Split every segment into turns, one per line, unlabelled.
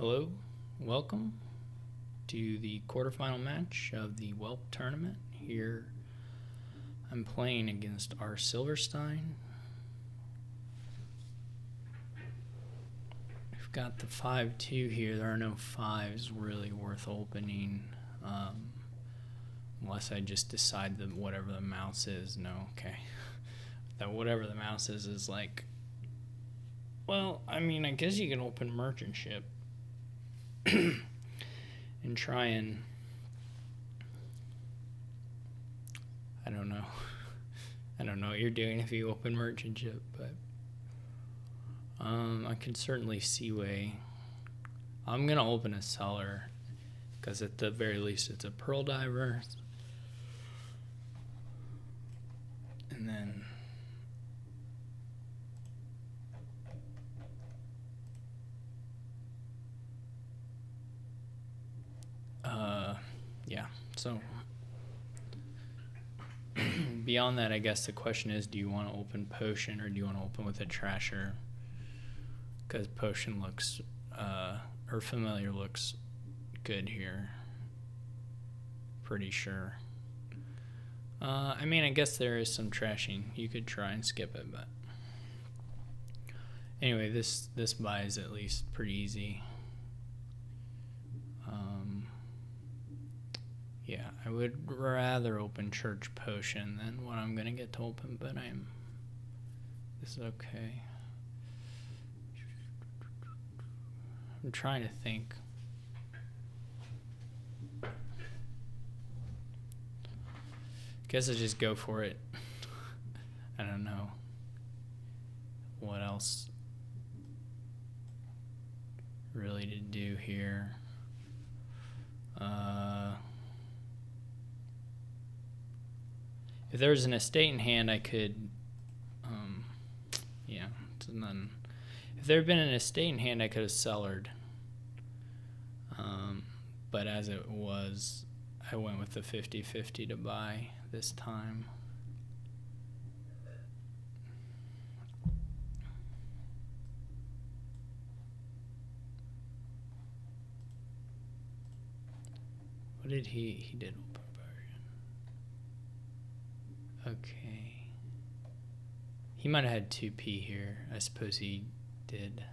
Hello, welcome to the quarterfinal match of the WELP tournament. Here I'm playing against rsilverstein. We've got the 5-2 here. There are no 5s really worth opening unless I just decide that whatever the mouse is. No, okay. That whatever the mouse is like, well, I mean, I guess you can open merchant ship and try and I don't know what you're doing if you open merchant ship, but I can certainly see way. I'm gonna open a cellar because at the very least it's a pearl diver, and then yeah, so beyond that, I guess the question is, do you want to open potion or do you want to open with a trasher? Because potion looks or familiar looks good here, pretty sure. I mean, I guess there is some trashing. You could try and skip it, but anyway, this buy is at least pretty easy. Yeah, I would rather open church potion than what I'm gonna get to open, but this is okay. I'm trying to think. Guess I just go for it. I don't know what else really to do here. If there was an estate in hand, I could, yeah, none. If there had been an estate in hand, I could have cellared. But as it was, I went with the 50-50 to buy this time. What did he did open version. Okay. He might have had 2p here. I suppose he did.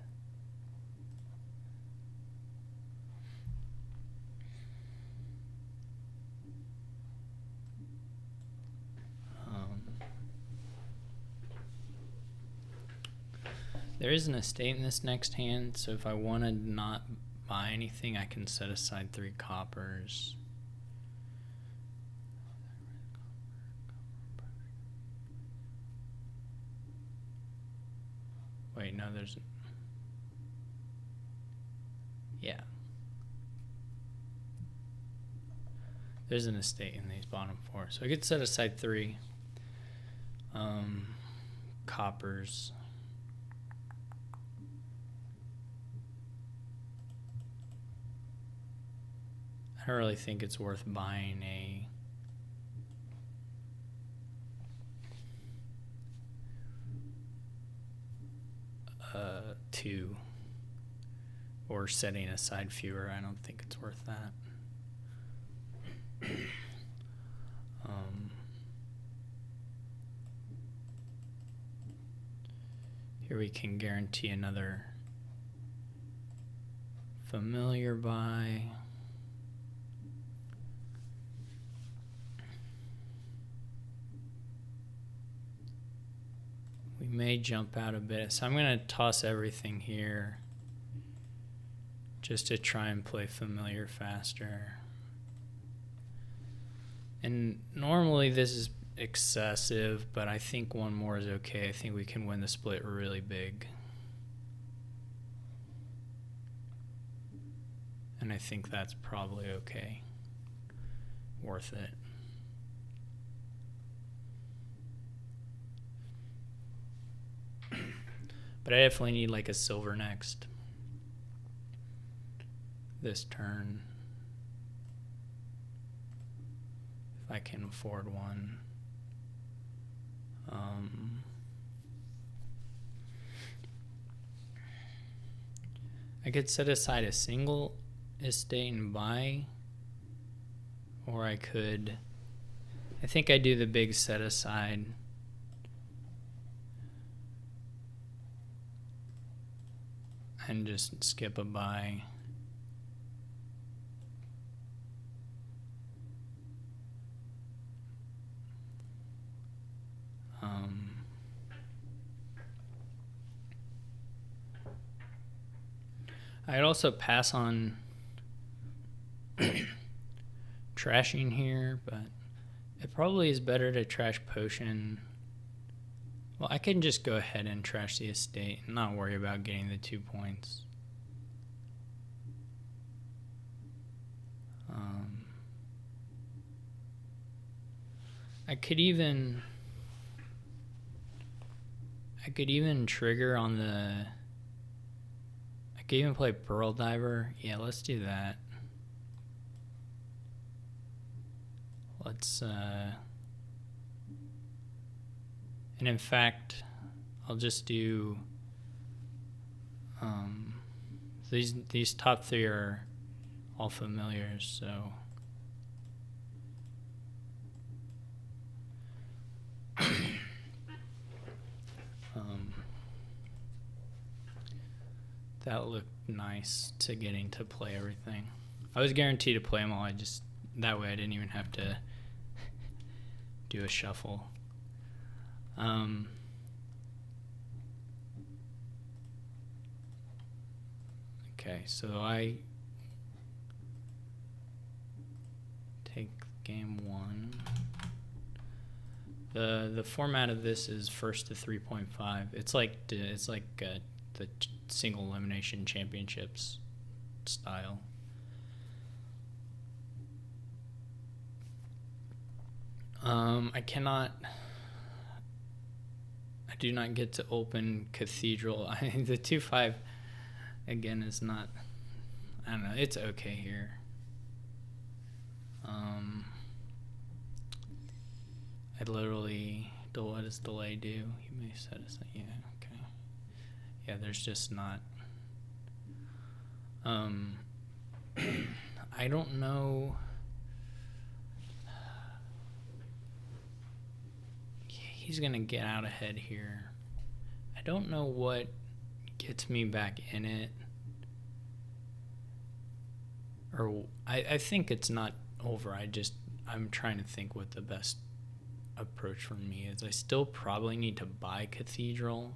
There is an estate in this next hand, so if I want to not buy anything, I can set aside 3 coppers. Wait, no, there's... Yeah. There's an estate in these bottom 4. So I could set aside 3 coppers. I don't really think it's worth buying a two or setting aside fewer. I don't think it's worth that. Here we can guarantee another familiar buy. We may jump out a bit, so I'm going to toss everything here just to try and play familiar faster. And normally this is excessive, but I think one more is okay. I think we can win the split really big. And I think that's probably okay. Worth it. But I definitely need like a silver next this turn, if I can afford one. I could set aside a single estate and buy, or I think I do the big set aside. And just skip a buy. I'd also pass on trashing here, but it probably is better to trash potion. Well, I can just go ahead and trash the estate and not worry about getting the 2 points. I could even trigger on the... I could even play Pearl Diver. Yeah, let's do that. Let's... And in fact, I'll just do... these top 3 are all familiars, so... that looked nice to getting to play everything. I was guaranteed to play them all. That way I didn't even have to do a shuffle. Okay, so I take game 1. The format of this is first to 3.5. It's like the single elimination championships style. I do not get to open Cathedral. The 2-5 again is not, I don't know, it's okay here. I literally, what does delay do? You may set aside, yeah, okay. Yeah, there's just not, I don't know. He's gonna get out ahead here. I don't know what gets me back in it. Or I think it's not over. I'm trying to think what the best approach for me is. I still probably need to buy Cathedral.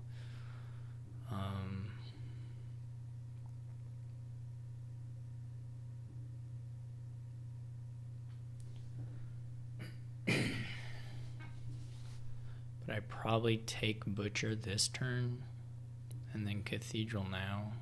But I probably take Butcher this turn and then Cathedral now.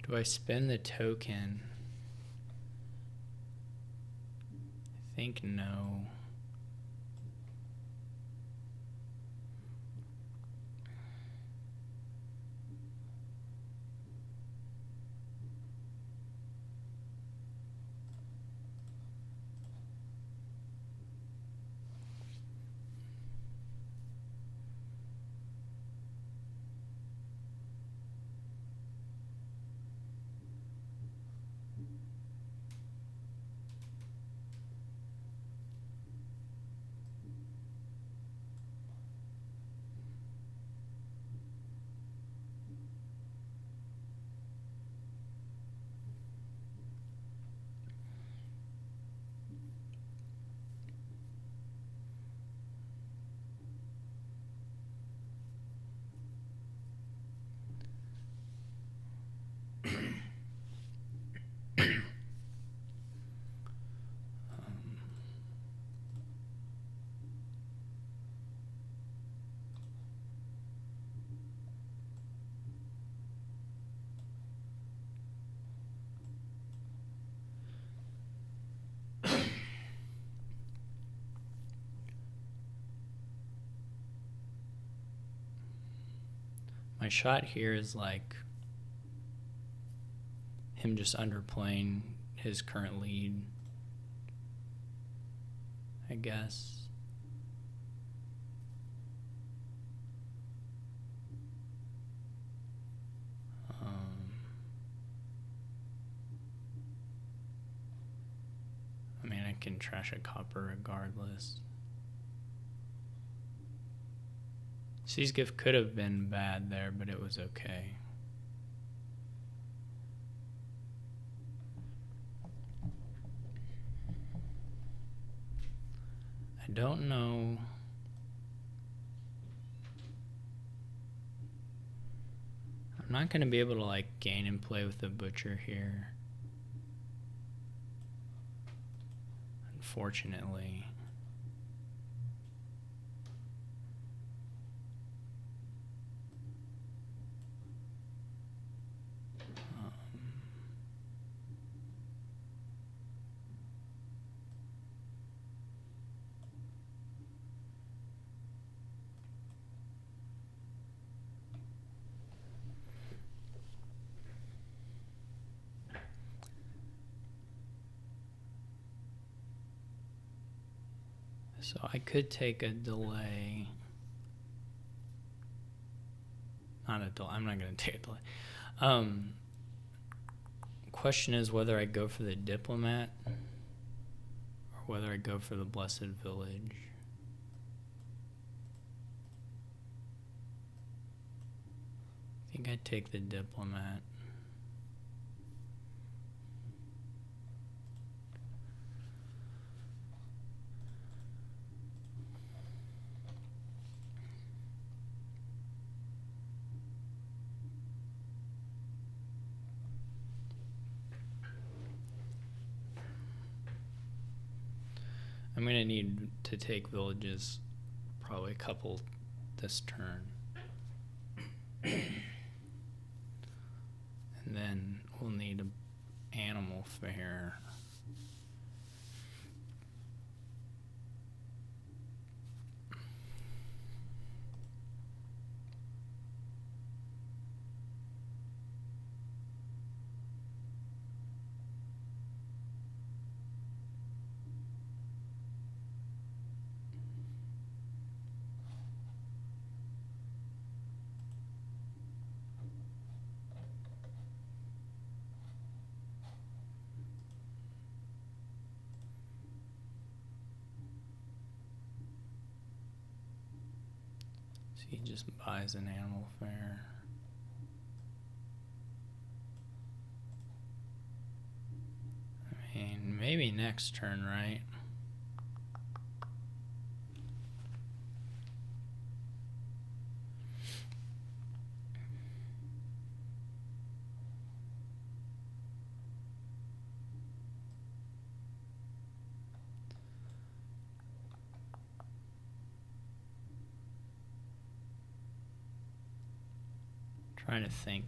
Do I spend the token? I think no. My shot here is like him just underplaying his current lead, I guess. I mean, I can trash a copper regardless. C's gift could have been bad there, but it was okay. I don't know. I'm not going to be able to like gain and play with the butcher here, unfortunately. So I could take a delay. Not a delay. I'm not going to take a delay. Question is whether I go for the diplomat or whether I go for the blessed village. I think I'd take the diplomat. I'm going to need to take villages, probably a couple this turn. And then we'll need an animal fair. He just buys an animal fair. I mean, maybe next turn, right? Trying to think.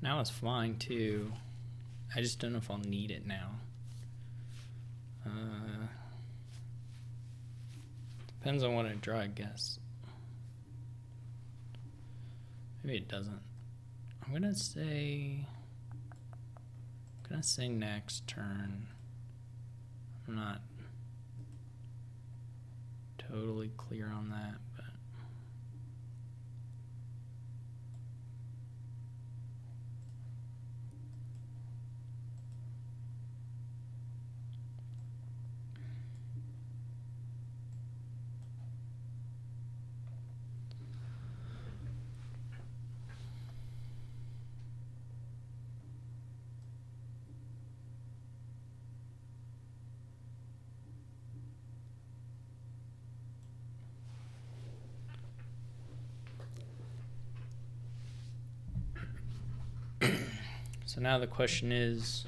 Now it's flying too. I just don't know if I'll need it now. Depends on what I draw, I guess. Maybe it doesn't. I'm gonna say next turn. I'm not totally clear on that, but so now the question is,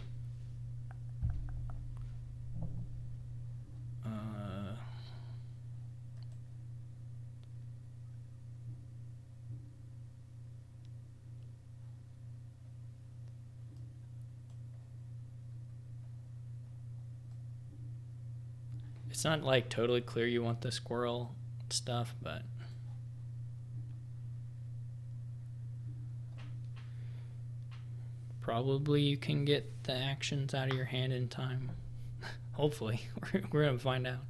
It's not like totally clear you want the squirrel stuff, but probably you can get the actions out of your hand in time. Hopefully. We're going to find out.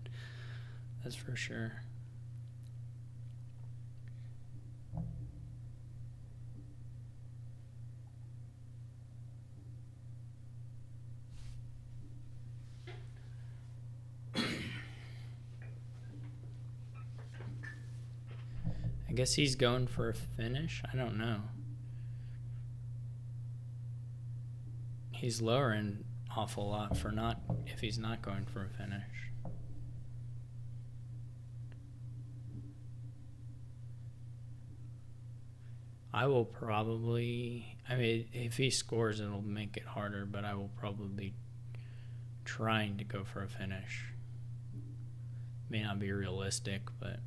That's for sure. I guess he's going for a finish. I don't know. He's lowering an awful lot for not if he's not going for a finish. I will probably, I mean, if he scores, it'll make it harder, but I will probably be trying to go for a finish. May not be realistic, but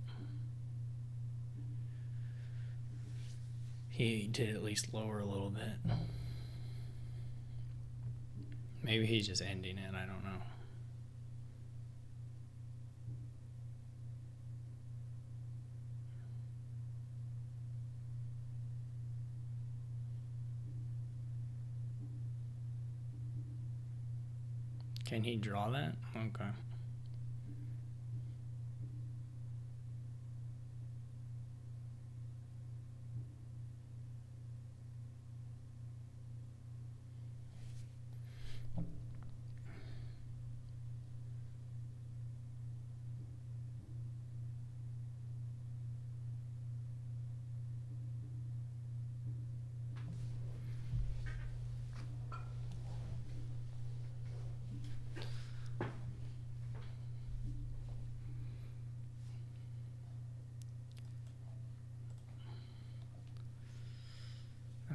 he did at least lower a little bit. Maybe he's just ending it, I don't know. Can he draw that? Okay.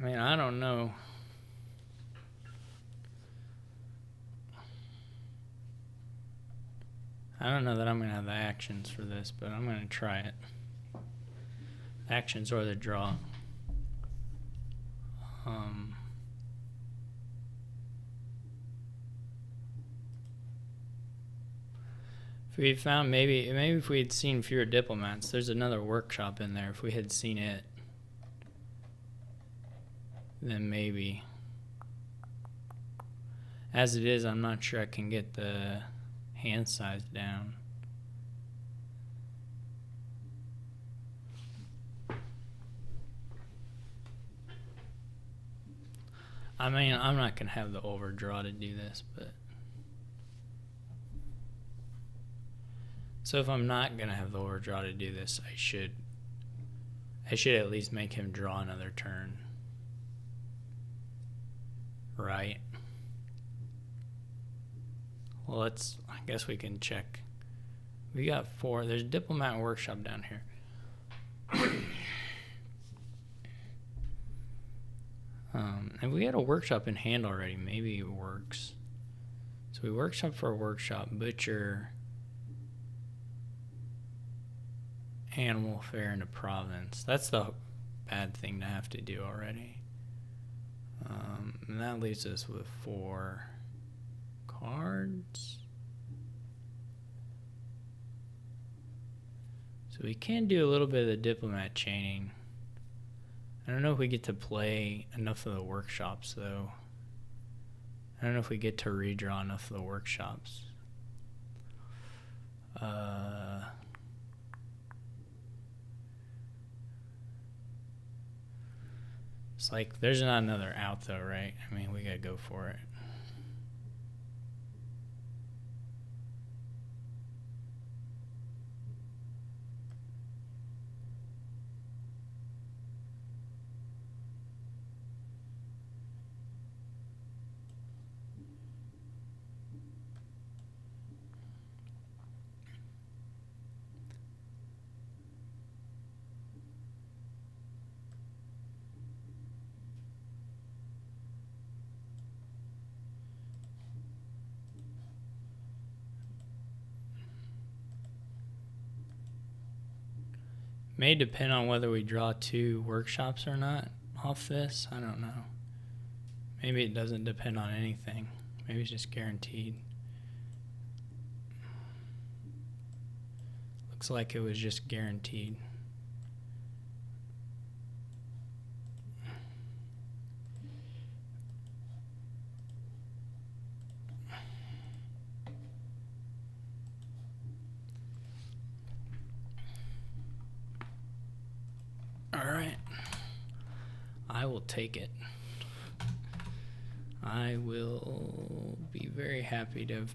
I mean, I don't know. I don't know that I'm going to have the actions for this, but I'm going to try it. Actions or the draw. If we found maybe if we had seen fewer diplomats, there's another workshop in there. If we had seen it, then maybe. As it is, I'm not sure I can get the hand size down. I mean, I'm not going to have the overdraw to do this, but. So if I'm not going to have the overdraw to do this, I should at least make him draw another turn. Right? Well, I guess we can check. We got 4. There's a diplomat workshop down here. And we had a workshop in hand already. Maybe it works. So we workshop for a workshop. Butcher. Animal fair into province. That's the bad thing to have to do already. And that leaves us with 4 cards. So we can do a little bit of the diplomat chaining. I don't know if we get to play enough of the workshops, though. I don't know if we get to redraw enough of the workshops. It's like, there's not another out, though, right? I mean, we gotta go for it. May depend on whether we draw 2 workshops or not off this. I don't know. Maybe it doesn't depend on anything. Maybe it's just guaranteed. Looks like it was just guaranteed. All right. I will take it. I will be very happy to have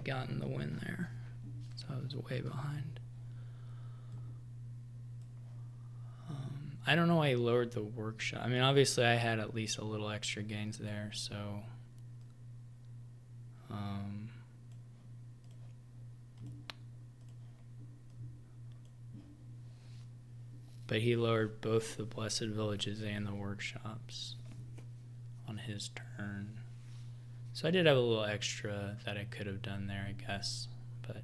gotten the win there. So I was way behind. I don't know why he lowered the workshop. I mean, obviously I had at least a little extra gains there, so but he lowered both the Blessed Villages and the workshops on his turn. So I did have a little extra that I could have done there, I guess. But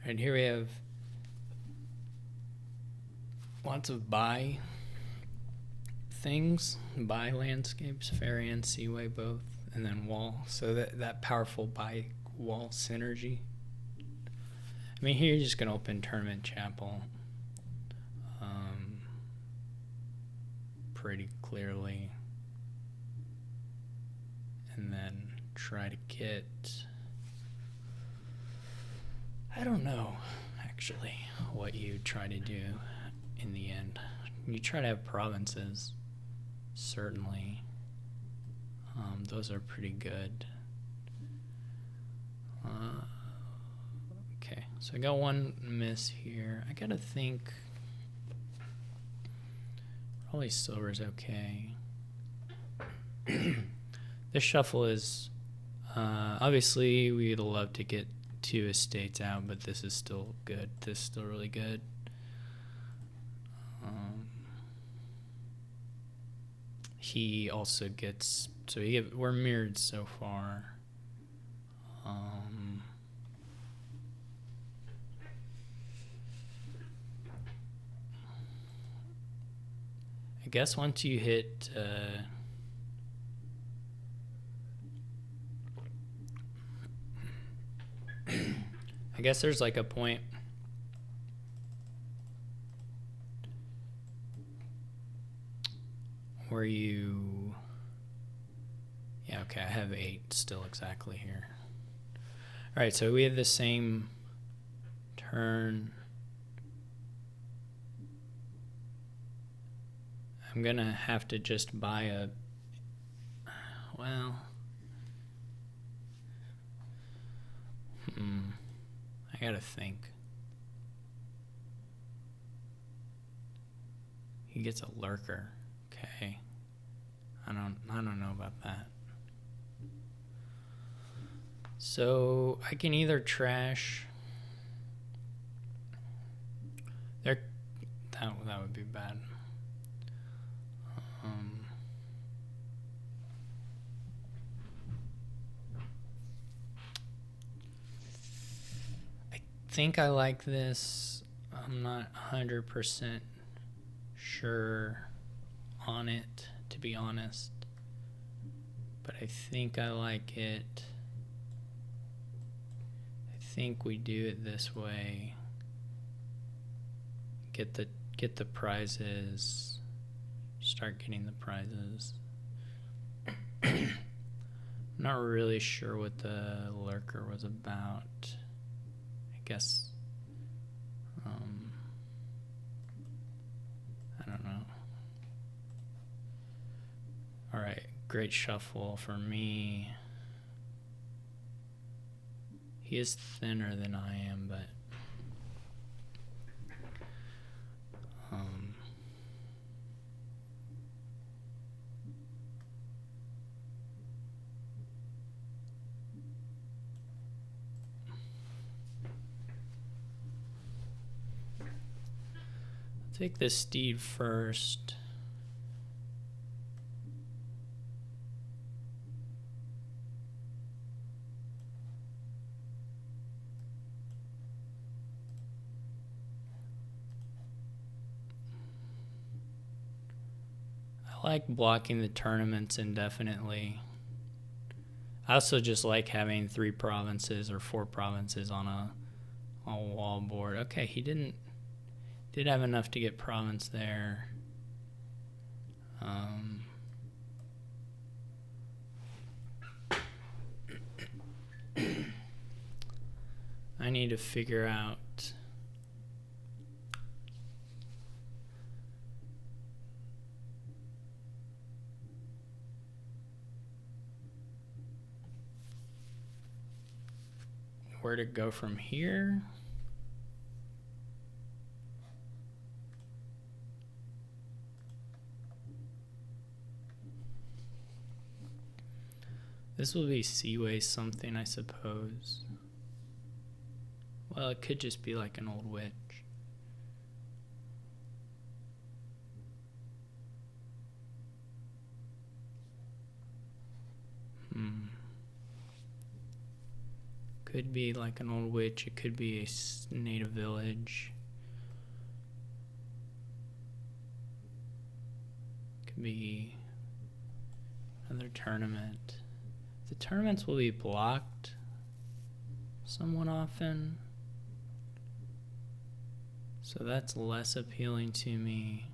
and here we have lots of buy things, buy landscapes, ferry and seaway both, and then wall. So that powerful buy wall synergy. I mean, here you're just going to open Tournament Chapel pretty clearly. And then try to get... I don't know, actually, what you try to do in the end. You try to have provinces, certainly. Those are pretty good. Okay, so I got one miss here. I gotta think. Probably silver's okay. This shuffle is obviously we'd love to get 2 estates out, but this is still good. This is still really good. He also gets, so we're mirrored so far. I guess once you hit I guess there's like a point where you, yeah, okay, I have 8 still exactly here. All right, so we have the same turn. I'm gonna have to just buy a, well, I gotta think. He gets a lurker. Okay. I don't know about that. So I can either trash there. That would be bad. I think I like this. I'm not 100% sure on it, to be honest, but I think I like it. I think we do it this way. Get the prizes. Start getting the prizes. I'm not really sure what the lurker was about. I guess I don't know. All right, great shuffle for me. He is thinner than I am, but I'll take this steed first. I like blocking the tournaments indefinitely. I also just like having 3 provinces or 4 provinces on a wall board. Okay, he did have enough to get province there. I need to figure out where to go from here. This will be Seaway something, I suppose. Well, it could just be like an old witch. Could be like an old witch. It could be a native village. Could be another tournament. The tournaments will be blocked somewhat often, so that's less appealing to me.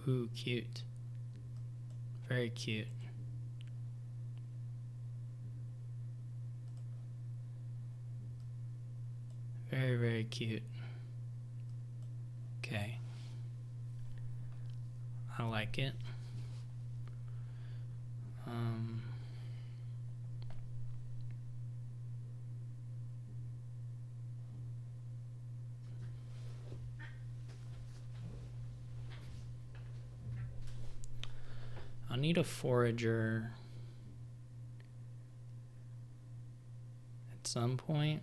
Ooh, cute. Very cute. Very, very cute. Okay. I like it. I'll need a forager at some point.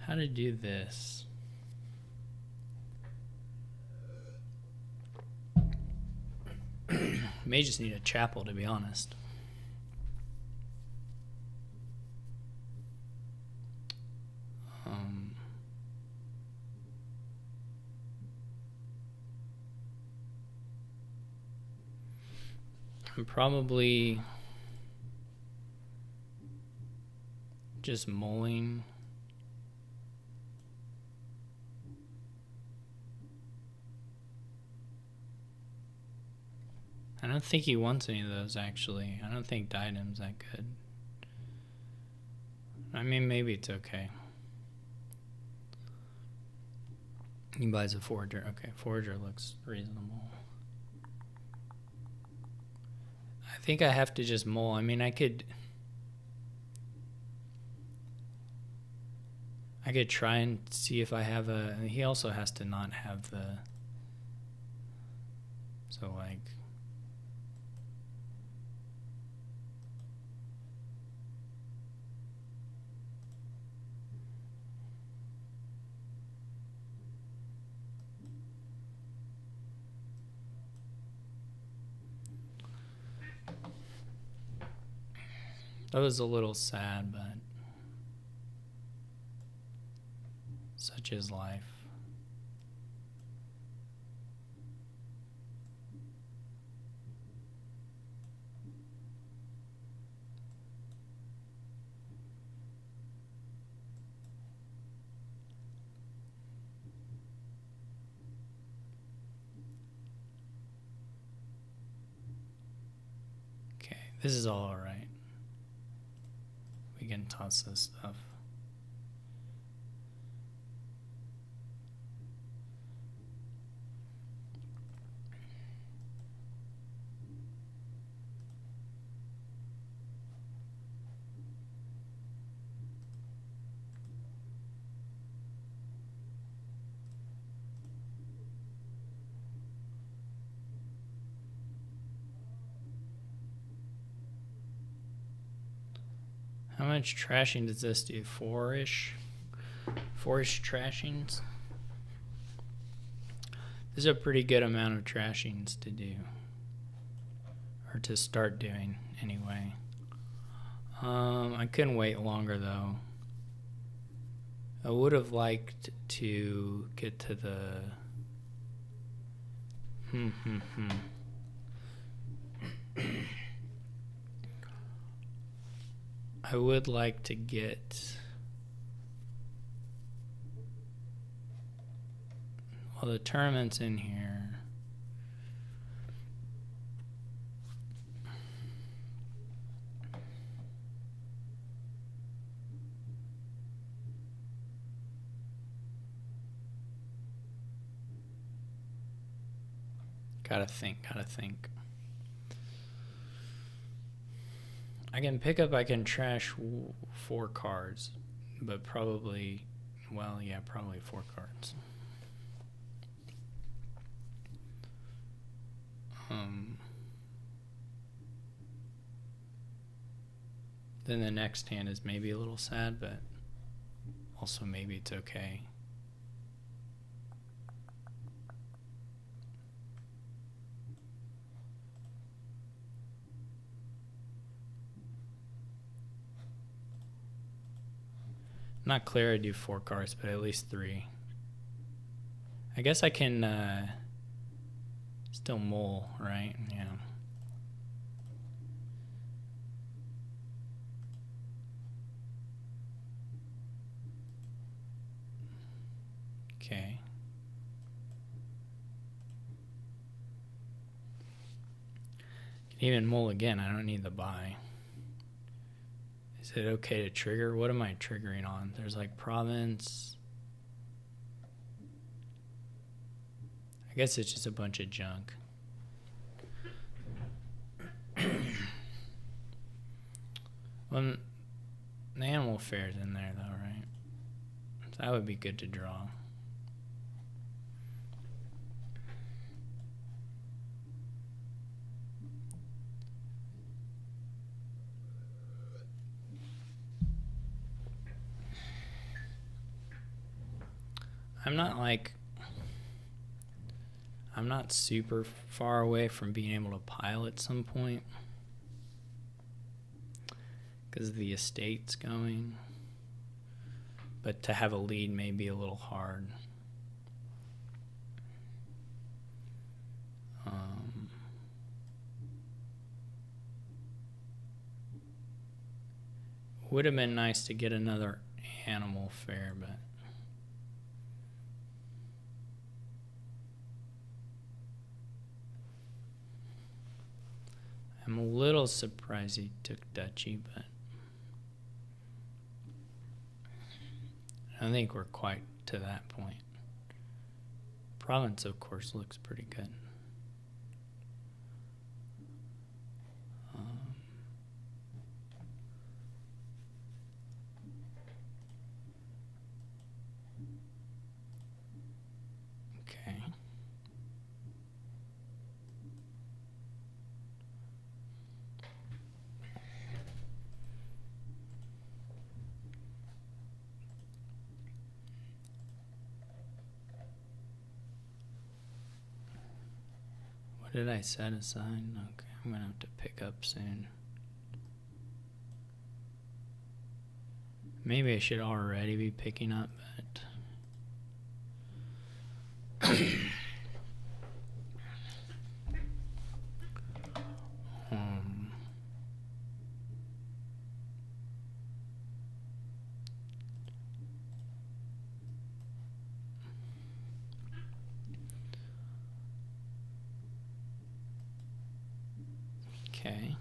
How to do this? May just need a chapel, to be honest. I'm probably just mulling. I don't think he wants any of those, actually. I don't think Diadem's that good. I mean, maybe it's okay. He buys a forager. Okay, forager looks reasonable. I think I have to just mull. I mean, I could try and see if I have a... He also has to not have the... So, like... That was a little sad, but such is life. Okay, this is all right. We can toss this stuff. How much trashing does this do? 4-ish? 4-ish trashings? This is a pretty good amount of trashings to do. Or to start doing, anyway. I couldn't wait longer, though. I would have liked to get to the... I would like to get... Well, the tournament's in here. Gotta think. I can pick up, I can trash 4 cards, but probably, well, yeah, probably 4 cards. Then the next hand is maybe a little sad, but also maybe it's okay. Not clear I do 4 cards, but at least 3. I guess I can still mull, right? Yeah. Okay. Can even mull again. I don't need the buy. Is it okay to trigger? What am I triggering on? There's like province. I guess it's just a bunch of junk. Well, the animal fair's in there though, right? So that would be good to draw. I'm not super far away from being able to pile at some point because the estate's going, but to have a lead may be a little hard. Would have been nice to get another animal fair, but I'm a little surprised he took duchy, but I don't think we're quite to that point. Province, of course, looks pretty good. Okay. What did I set aside? Okay, I'm gonna have to pick up soon. Maybe I should already be picking up, but okay.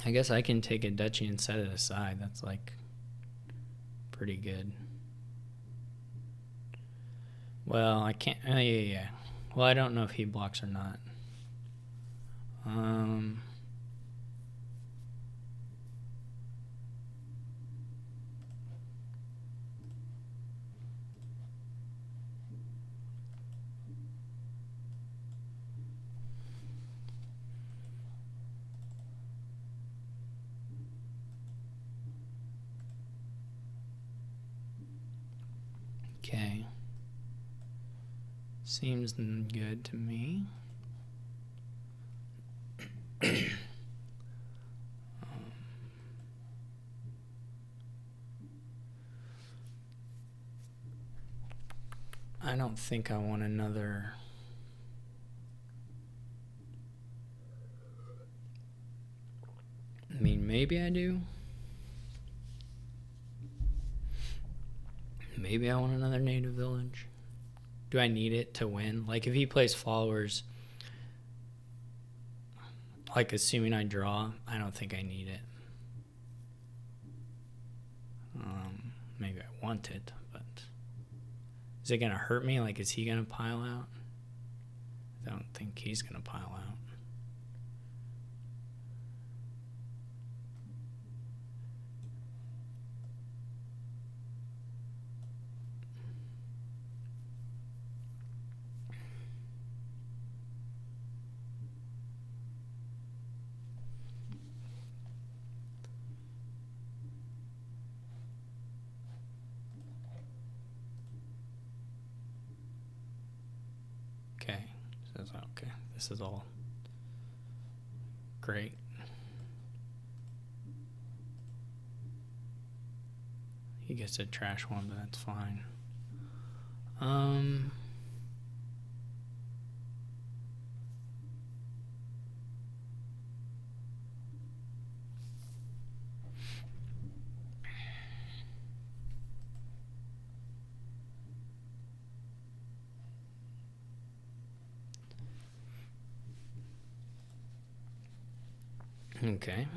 I guess I can take a duchy and set it aside. That's like pretty good. Well, I can't. Yeah. Well, I don't know if he blocks or not. Okay. Seems good to me. I don't think I want another. I mean, maybe I do. Maybe I want another native village. Do I need it to win? Like, if he plays followers, like, assuming I draw, I don't think I need it. Maybe I want it, but is it going to hurt me? Like, is he going to pile out? I don't think he's going to pile out. Okay, says okay. This is all great. He gets a trash one, but that's fine. Okay.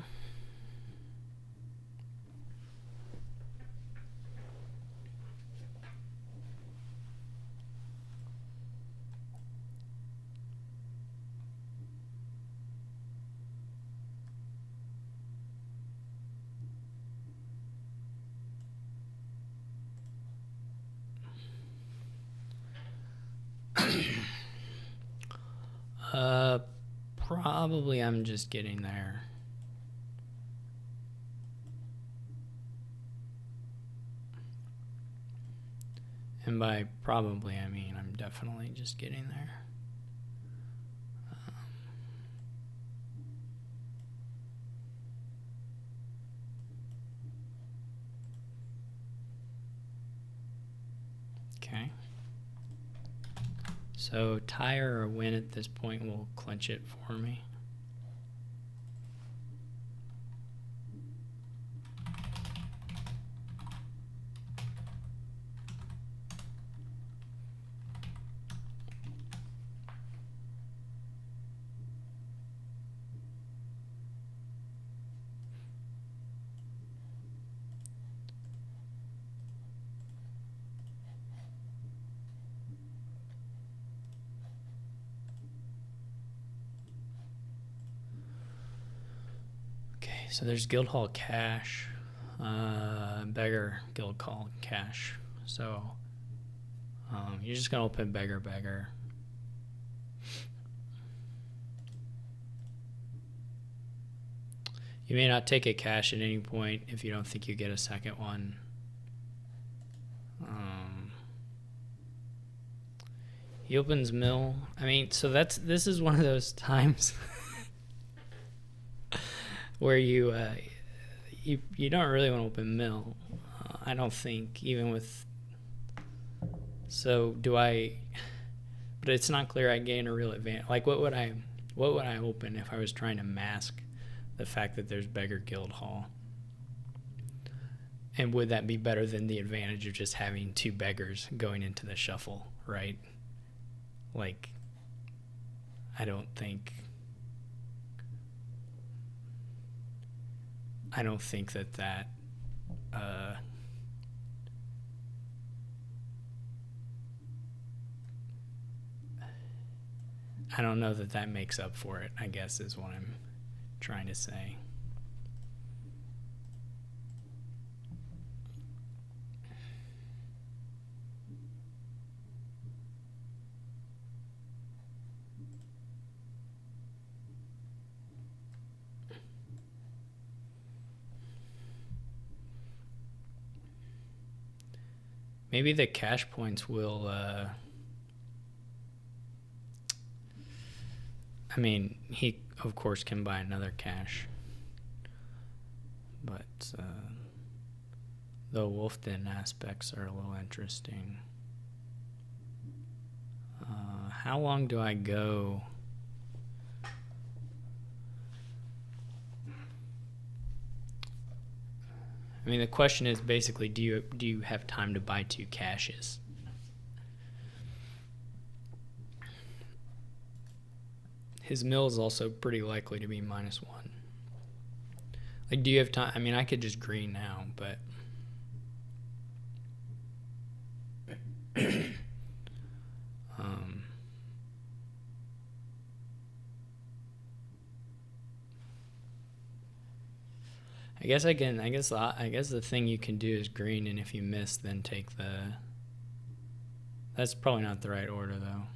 Probably I'm just getting there. And by probably, I mean I'm definitely just getting there. Okay. So tie or a win at this point will clinch it for me. So there's Guildhall cash, beggar, guild call cash. So you're just gonna open beggar. You may not take a cash at any point if you don't think you get a second one. He opens mill. I mean, so this is one of those times where you don't really want to open mill. I don't think, even with. So do I? But it's not clear I gain a real advantage. Like, what would I open if I was trying to mask the fact that there's beggar guild hall? And would that be better than the advantage of just having two beggars going into the shuffle, right? Like, I don't think. I don't think that I don't know that makes up for it, I guess is what I'm trying to say. Maybe the cash points will, I mean, he, of course, can buy another cash. But the wolf den aspects are a little interesting. How long do I go? I mean, the question is basically, do you have time to buy 2 caches? His mill is also pretty likely to be -1. Like, do you have time? I mean, I could just green now, but I guess the thing you can do is green, and if you miss, then take the. That's probably not the right order, though.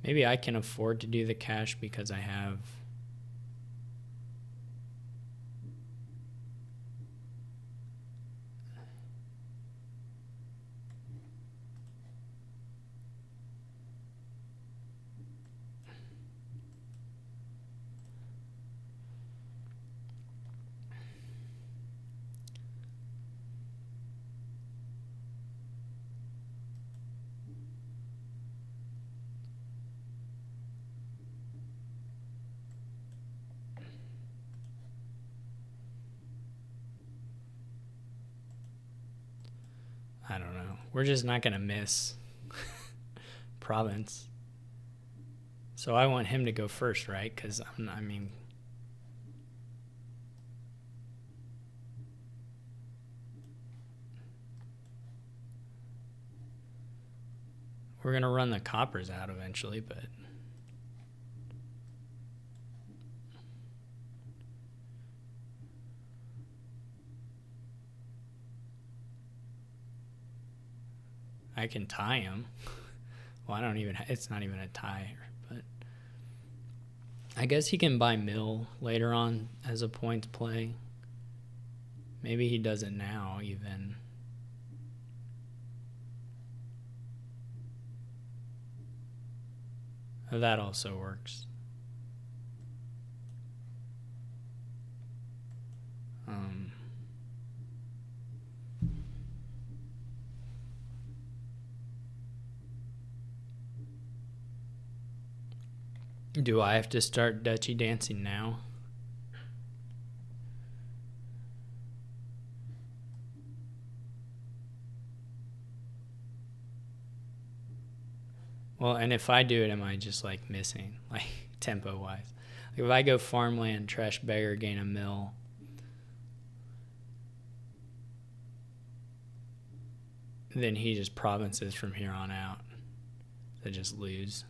Maybe I can afford to do the cash because I have. I don't know. We're just not going to miss province. So I want him to go first, right? Because, I mean... We're going to run the coppers out eventually, but... I can tie him. Well, I don't even... It's not even a tie, but... I guess he can buy mill later on as a points play. Maybe he does it now, even. Oh, that also works. Do I have to start Dutchy dancing now? Well, and if I do it, am I just like missing, like tempo wise? Like if I go farmland, trash beggar, gain a mill. Then he just provinces from here on out. They just lose.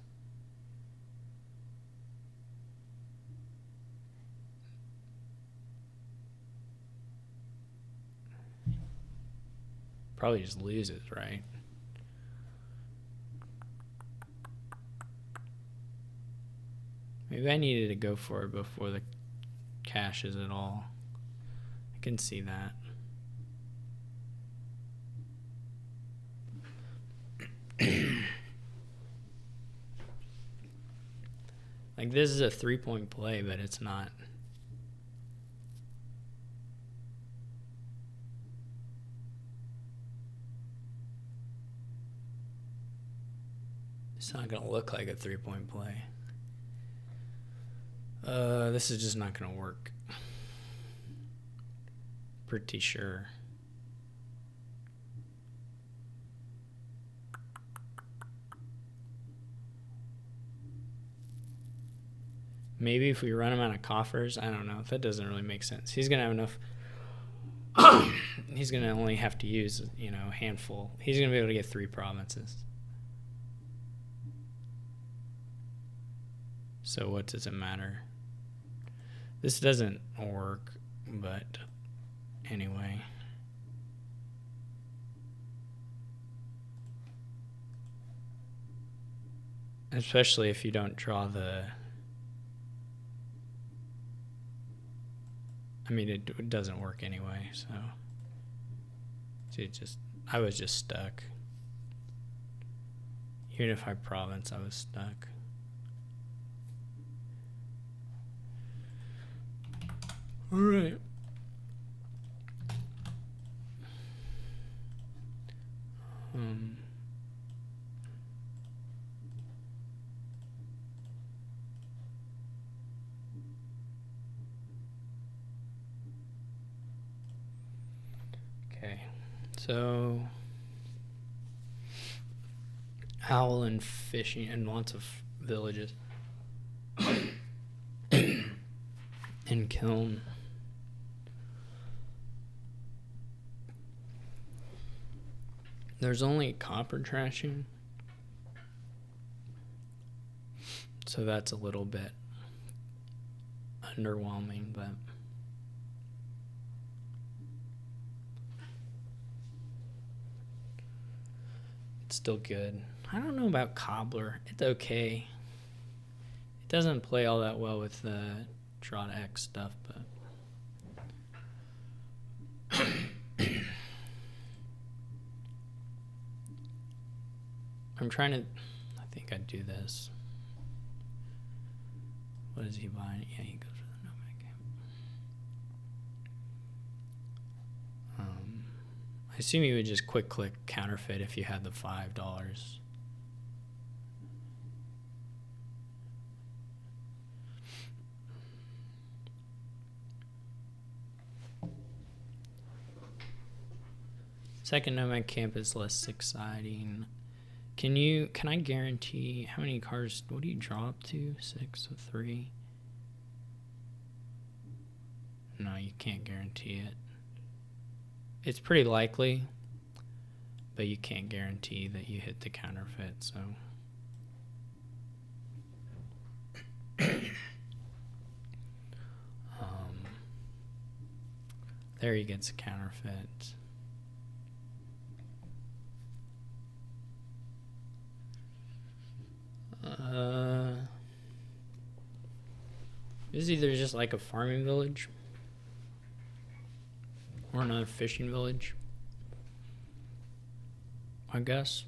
Probably just loses, right? Maybe I needed to go for it before the cashes at all. I can see that. Like this is a 3-point play, but it's not. It's not going to look like a 3-point play. This is just not going to work. Pretty sure. Maybe if we run him out of coffers, I don't know. That doesn't really make sense. He's going to have enough. He's going to only have to use, a handful. He's going to be able to get 3 provinces. So what does it matter? This doesn't work, but anyway. Especially if you don't draw the... I mean, it doesn't work anyway, so... I was just stuck. Unified province, I was stuck. All right. Okay, so owl and fishing and lots of villages and kiln. There's only copper trashing, so that's a little bit underwhelming, but it's still good. I don't know about cobbler. It's okay. It doesn't play all that well with the draw to X stuff, but I'm trying to... I think I'd do this. What is he buying? Yeah, he goes for the nomad camp. I assume you would just quick click counterfeit if you had the $5. Second nomad camp is less exciting. Can I guarantee how many cards? What do you draw up to? 6 of 3. No, you can't guarantee it. It's pretty likely, but you can't guarantee that you hit the counterfeit, so. There he gets a counterfeit. This is either just like a farming village or another fishing village, I guess.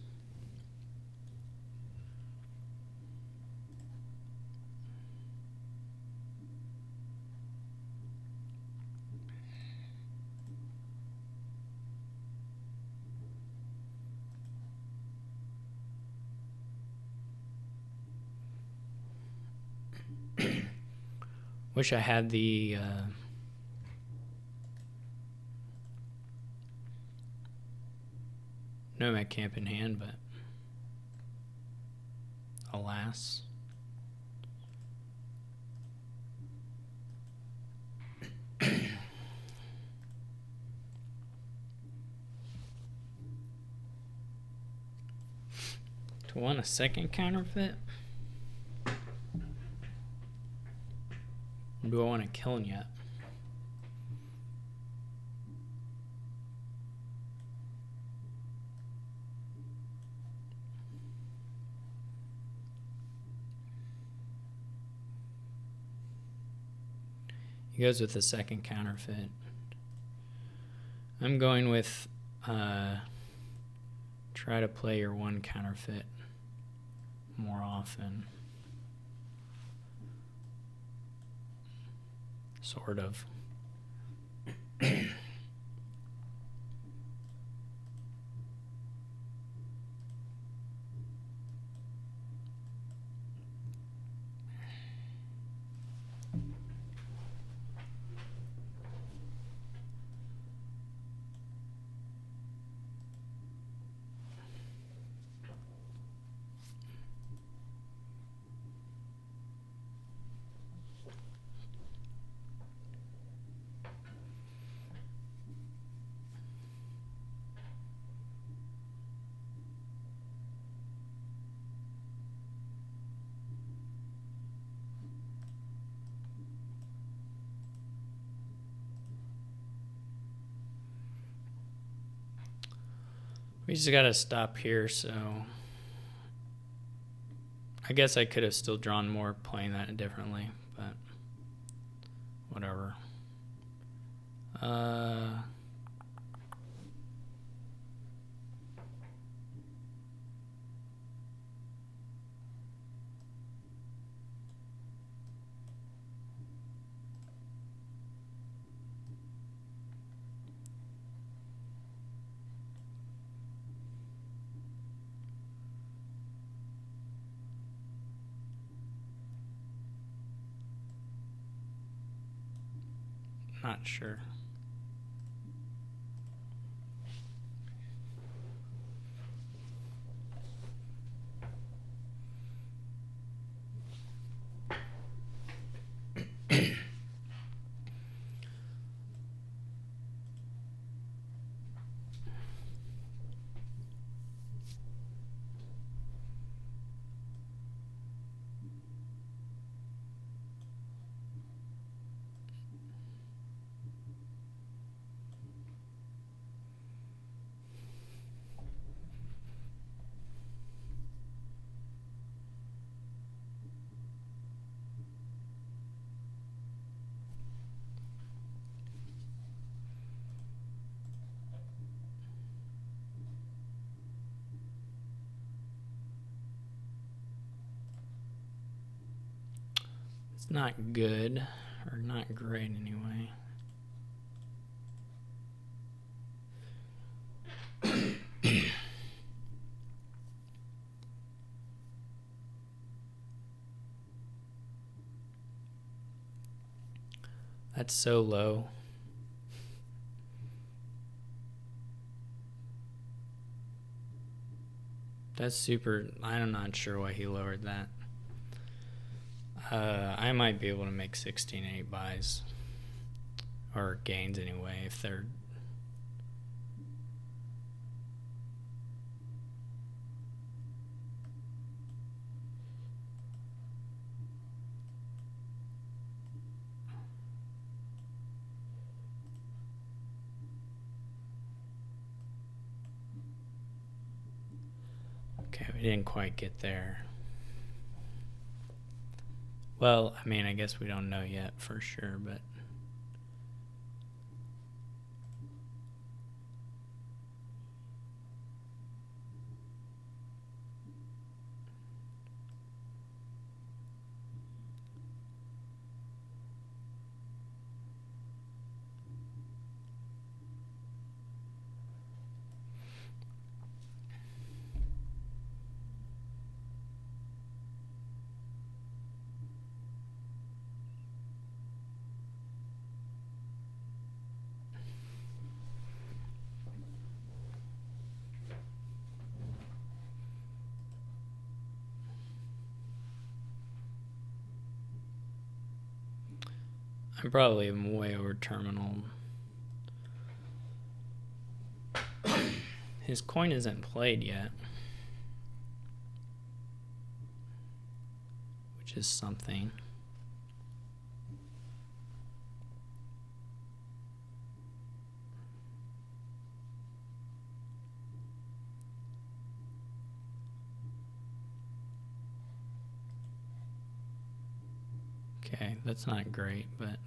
Wish I had the nomad camp in hand, but alas. To want a second counterfeit? Do I want to kill him yet? He goes with the second counterfeit. I'm going with try to play your one counterfeit more often. Sort of. just got to stop here, so I guess I could have still drawn more playing that differently, but whatever. Not sure. It's not good, or not great anyway. That's so low. That's super. I'm not sure why he lowered that. I might be able to make 16-8 buys. Or gains anyway, if they're... Okay, we didn't quite get there. Well, I mean, I guess we don't know yet for sure, but... I'm probably way over terminal. His coin isn't played yet, which is something. Okay, that's not great, but...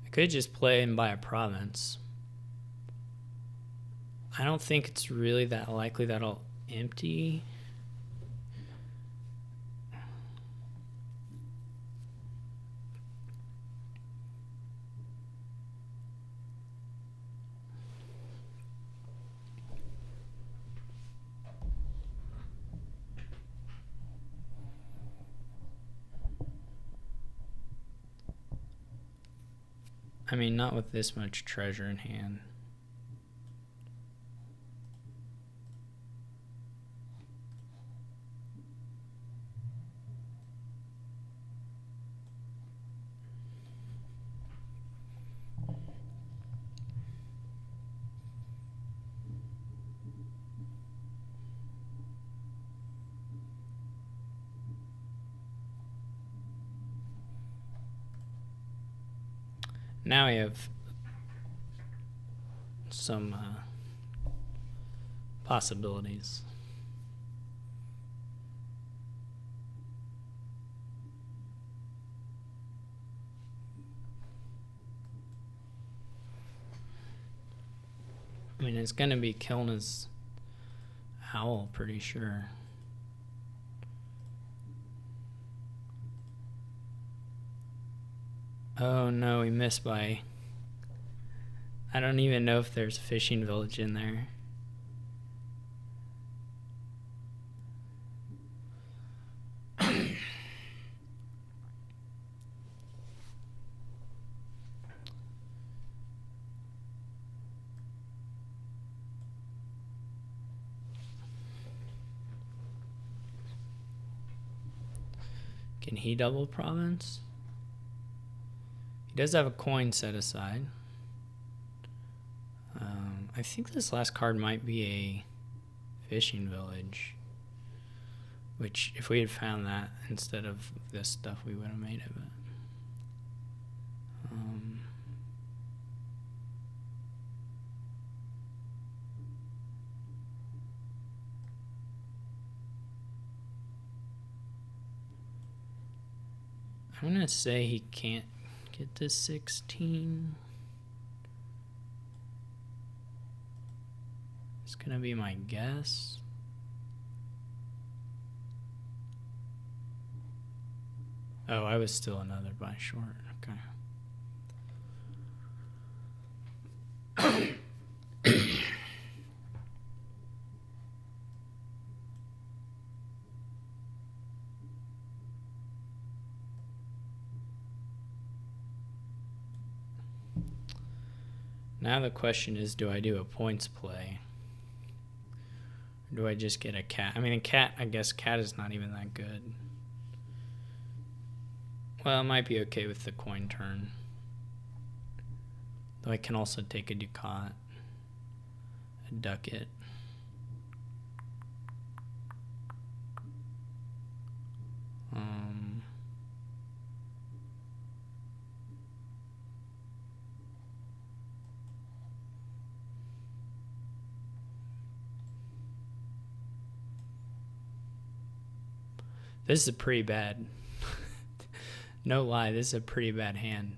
I could just play and buy a province. I don't think it's really that likely that I'll empty. I mean, not with this much treasure in hand. Now we have some possibilities. I mean, it's going to be killing his owl, pretty sure. Oh no, we missed by... I don't even know if there's a fishing village in there. Can he double province? He does have a coin set aside. I think this last card might be a fishing village. Which, if we had found that instead of this stuff, we would have made it. But, I'm going to say he can't get to 16. It's going to be my guess. Oh, I was still another by short. Okay. Now the question is, do I do a points play? Or do I just get a cat? I mean, a cat, I guess cat is not even that good. Well, it might be okay with the coin turn. Though I can also take a ducat, a ducat. This is pretty bad. No lie, this is a pretty bad hand.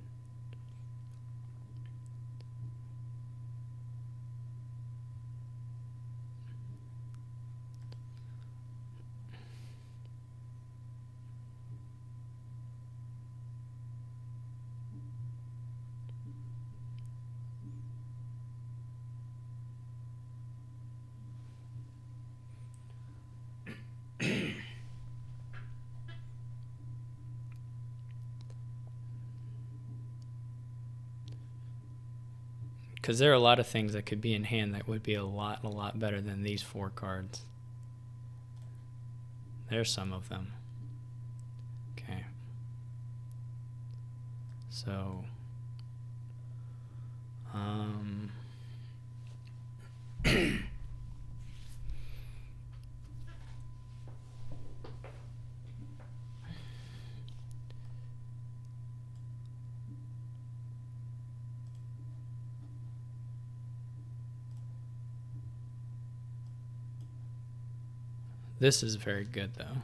Because there are a lot of things that could be in hand that would be a lot better than these 4 cards. There's some of them. Okay. So, this is very good, though.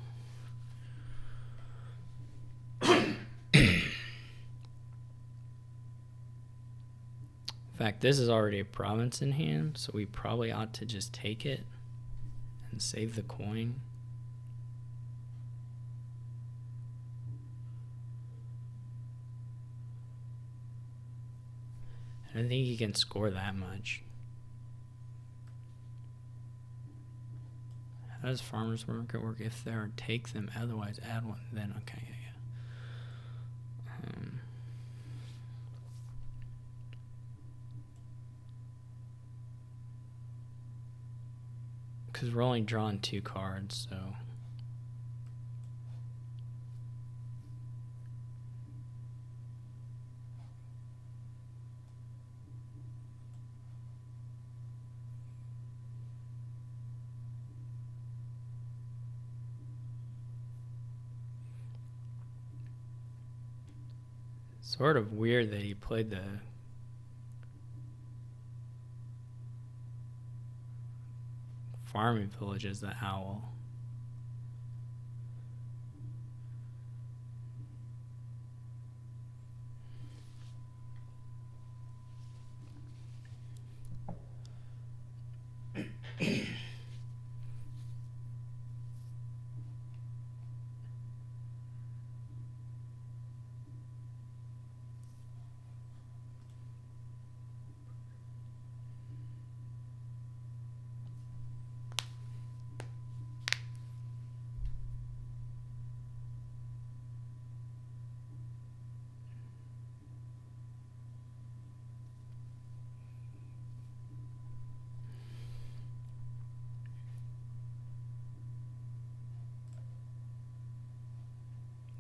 In fact, this is already a province in hand, so we probably ought to just take it and save the coin. I don't think he can score that much. How does farmers market work? If there are, take them, otherwise add one, then okay, yeah. Because we're only drawing 2 cards, so. Sort of weird that he played the farming village as the owl.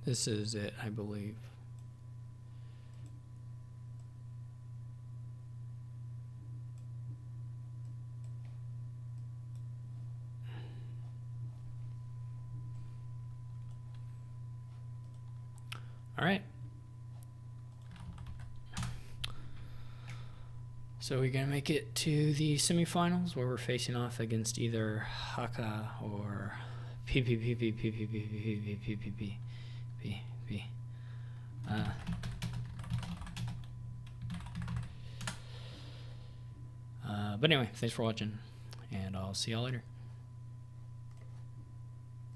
This is it, I believe. All right. So we're gonna make it to the semifinals where we're facing off against either Haka or PPPPPPPPPPPP. But anyway, thanks for watching, and I'll see y'all later.